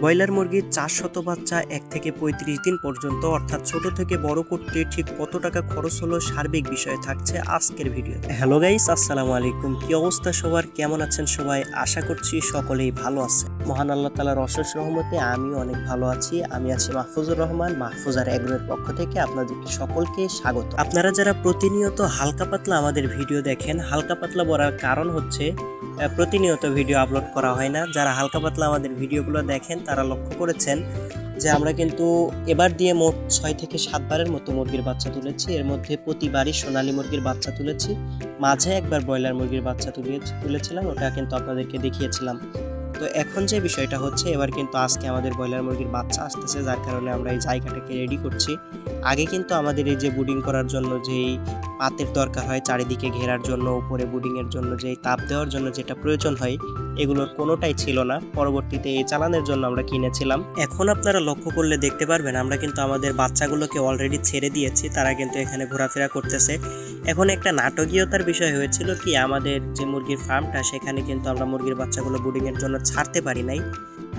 Broiler মুরগির 400 বাচ্চা 1 থেকে 35 দিন পর্যন্ত অর্থাৎ ছোট থেকে বড় করতে ঠিক কত টাকা খরচ হলো সার্বিক বিষয়ে থাকছে আজকের ভিডিও। হ্যালো গাইস, আসসালামু আলাইকুম। কি অবস্থা সবার, কেমন আছেন সবাই? আশা করছি সকলেই ভালো আছেন। মহান আল্লাহ তাআলার অশেষ রহমতে আমিও অনেক ভালো আছি। আমি আছি মাহফুজুর রহমান, মাহফুজার এগ্রোর পক্ষ থেকে আপনাদেরকে সকলকে স্বাগত। আপনারা যারা প্রতিনিয়ত হালকা পাতলা আমাদের ভিডিও দেখেন, হালকা পাতলা বলার কারণ হচ্ছে প্রতিনিয়ত ভিডিও আপলোড করা হয় না। যারা হালকা পাতলা আমাদের ভিডিওগুলো দেখেন তারা লক্ষ্য করেছেন যে আমরা কিন্তু এবার দিয়ে মোট 6 থেকে 7 বারের মতো মুরগির বাচ্চা তুলেছি। এর মধ্যে প্রতিবারই সোনালী মুরগির বাচ্চা তুলেছি, মাঝে একবার ব্রয়লার মুরগির বাচ্চা তুলেছিলাম, ওটা কিন্তু আপনাদেরকে দেখিয়েছিলাম। তো এখন যে বিষয়টা হচ্ছে, এবার কিন্তু আজকে আমাদের ব্রয়লার মুরগির বাচ্চা আসতেছে, যার কারণে আমরা এই জায়গাটাকে রেডি করছি। আগে কিন্তু আমাদের এই যে বুডিং করার জন্য যেই পাতের দরকার হয়, চারিদিকে ঘেরার জন্য, উপরে বুডিংয়ের জন্য যেই তাপ দেওয়ার জন্য যেটা প্রয়োজন হয়, এগুলোর কোনোটাই ছিল না। পরবর্তীতে এই চালানোর জন্য আমরা কিনেছিলাম। এখন আপনারা লক্ষ্য করলে দেখতে পারবেন আমরা কিন্তু আমাদের বাচ্চাগুলোকে অলরেডি ছেড়ে দিয়েছি, তারা কিন্তু এখানে ঘোরাফেরা করতেছে। এখন একটা নাটকীয়তার বিষয় হয়েছিল কি, আমাদের যে মুরগির ফার্মটা সেখানে কিন্তু আমরা মুরগির বাচ্চাগুলো বুডিংয়ের জন্য ছাড়তে পারি নাই।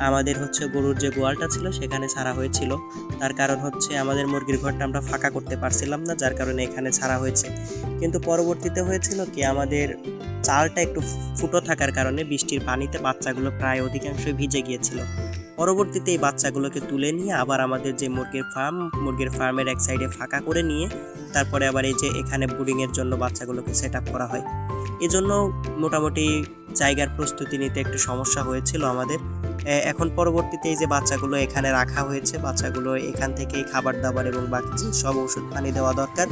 আমাদের হচ্ছে গরুর যে গোয়ালটা ছিল সেখানে ছাড়া হয়েছিল। তার কারণ হচ্ছে আমাদের মুরগির ঘরটা আমরা ফাঁকা করতে পারছিলাম না, যার কারণে এখানে ছাড়া হয়েছে। কিন্তু পরবর্তীতে হয়েছিল কি, আমাদের চালটা একটু ফুটো থাকার কারণে বৃষ্টির পানিতে বাচ্চাগুলো প্রায় অধিকাংশই ভিজে গিয়েছিল। পরবর্তীতে এই বাচ্চাগুলোকে তুলে নিয়ে আবার আমাদের যে মুরগির ফার্মের এক সাইডে ফাঁকা করে নিয়ে তারপরে আবার এই যে এখানে বুডিংয়ের জন্য বাচ্চাগুলোকে সেট আপ করা হয়। এজন্য মোটামুটি জায়গার প্রস্তুতি নিতে একটু সমস্যা হয়েছিল আমাদের। এখন পরবর্তীতে এই যে বাচ্চাগুলো এখানে রাখা হয়েছে, বাচ্চাগুলো এখান থেকেই খাবার দাবার এবং বাকি যে সব ওষুধ পানি দেওয়া দরকার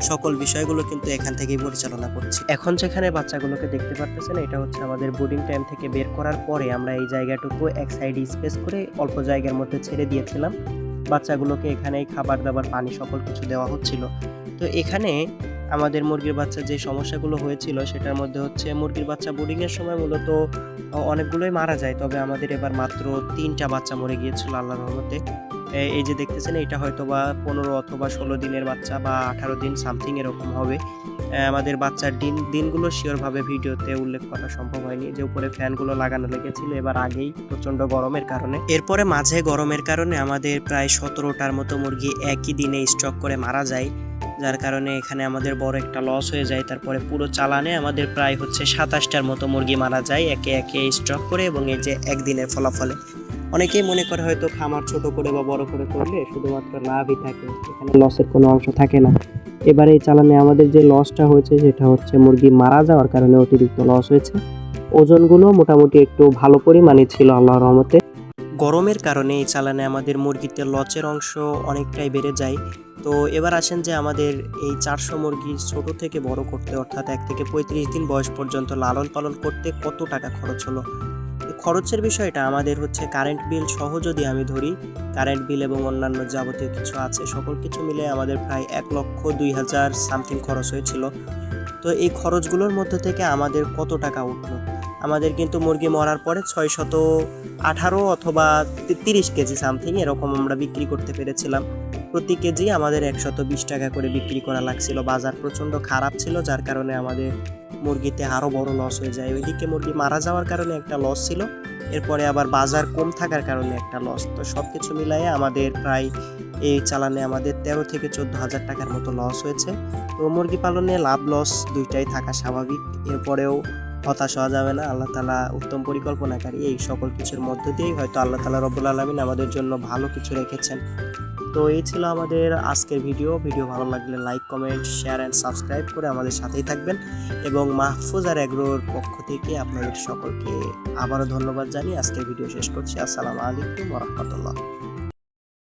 সকল বিষয়গুলো কিন্তু এখান থেকেই পরিচালনা করছি। এখন যেখানে বাচ্চাগুলোকে দেখতে পারতেছেন, এটা হচ্ছে আমাদের বোর্ডিং টাইম থেকে বের করার পরে আমরা এই জায়গাটুকু এক সাইডে স্পেস করে অল্প জায়গার মধ্যে ছেড়ে দিয়েছিলাম। বাচ্চাগুলোকে এখানেই খাবার দাবার পানি সকল কিছু দেওয়া হচ্ছিল। তো এখানে আমাদের মুরগির বাচ্চার যে সমস্যাগুলো হয়েছিল সেটার মধ্যে হচ্ছে মুরগির বাচ্চা বোর্ডিংয়ের সময় মূলত অনেকগুলোই মারা যায়, তবে আমাদের এবার মাত্র 3টা বাচ্চা মরে গিয়েছিল আল্লাহর রহমতে। এই যে দেখতেছেন, এটা হয়তো বা 15 অথবা 16 দিনের বাচ্চা বা 18 দিন সামথিং এরকম হবে। আমাদের বাচ্চার দিনগুলো শিওরভাবে ভিডিওতে উল্লেখ করা সম্ভব হয়নি, যে উপরে ফ্যানগুলো লাগানো লেগেছিল এবার আগেই প্রচণ্ড গরমের কারণে। এরপরে মাঝে গরমের কারণে আমাদের প্রায় 17টার মতো মুরগি একই দিনে স্ট্রোক করে মারা যায়, যার কারণে এখানে আমাদের বড় একটা লস হয়ে যায়। তারপরে পুরো চালানে আমাদের প্রায় হচ্ছে 27টার মতো মুরগি মারা যায় একে একে স্ট্রোক করে, এবং এই যে একদিনের ফলাফলে। অনেকেই মনে করে হয়তো খামার ছোট করে বা বড় করে করলে শুধুমাত্র লাভই থাকে, এখানে লসের কোনো অংশ থাকে না। এবারে এই চালানে আমাদের যে লসটা হয়েছে সেটা হচ্ছে মুরগি মারা যাওয়ার কারণে অতিরিক্ত লস হয়েছে। ওজনগুলো মোটামুটি একটু ভালো পরিমাণে ছিল আল্লাহর রহমতে। গরমের কারণে এই চালানে আমাদের মুরগিতে লসের অংশ অনেকটাই বেড়ে যায়। তো এবার আসেন যে আমাদের এই 400 মুরগি ছোট থেকে বড় করতে, অর্থাৎ 1 থেকে 35 দিন বয়স পর্যন্ত লালন পালন করতে কত টাকা খরচ হলো। খরচের বিষয়টা আমাদের হচ্ছে কারেন্ট বিল সহ যদি আমি ধরি, কারেন্ট বিল এবং অন্যান্য যাবতীয় কিছু আছে, সকল কিছু মিলে আমাদের প্রায় 1,02,000 সামথিং খরচ হয়েছিল। তো এই খরচগুলোর মধ্যে থেকে আমাদের কত টাকা উঠলো? আমাদের কিন্তু মুরগি মরার পরে 618 অথবা 30 কেজি সামথিং এরকম আমরা বিক্রি করতে পেরেছিলাম। প্রতি কেজি আমাদের 120 টাকা করে বিক্রি করা লাগছিল। বাজার প্রচণ্ড খারাপ ছিল, যার কারণে আমাদের মুরগিতে আরও বড় লস হয়ে যায়। ওইদিকে মুরগি মারা যাওয়ার কারণে একটা লস ছিল, এরপরে আবার বাজার কম থাকার কারণে একটা লস। তো সব কিছু মিলাইয়ে আমাদের প্রায় এই চালানে আমাদের 13 থেকে 14,000 টাকার মতো লস হয়েছে। তো মুরগি পালনে লাভ লস দুইটাই থাকা স্বাভাবিক, এরপরেও হতাশ হওয়া যাবে না। আল্লাহ তাআলা উত্তম পরিকল্পনাকারী, এই সকল কিছুর মধ্য দিয়েই হয়তো আল্লাহ তাআলা রব্বুল আলামিন আমাদের জন্য ভালো কিছু রেখেছেন। তো এই ছিল আমাদের আজকের ভিডিও ভালো লাগলে like, comment, share and subscribe করে আমাদের সাথেই থাকবেন। এবং মাহফুজার এগ্রোর পক্ষ থেকে আপনাদের সকলকে আবারও ধন্যবাদ জানিয়ে আজকের ভিডিও শেষ করছি। আসসালামু আলাইকুম ওয়া রাহমাতুল্লাহ।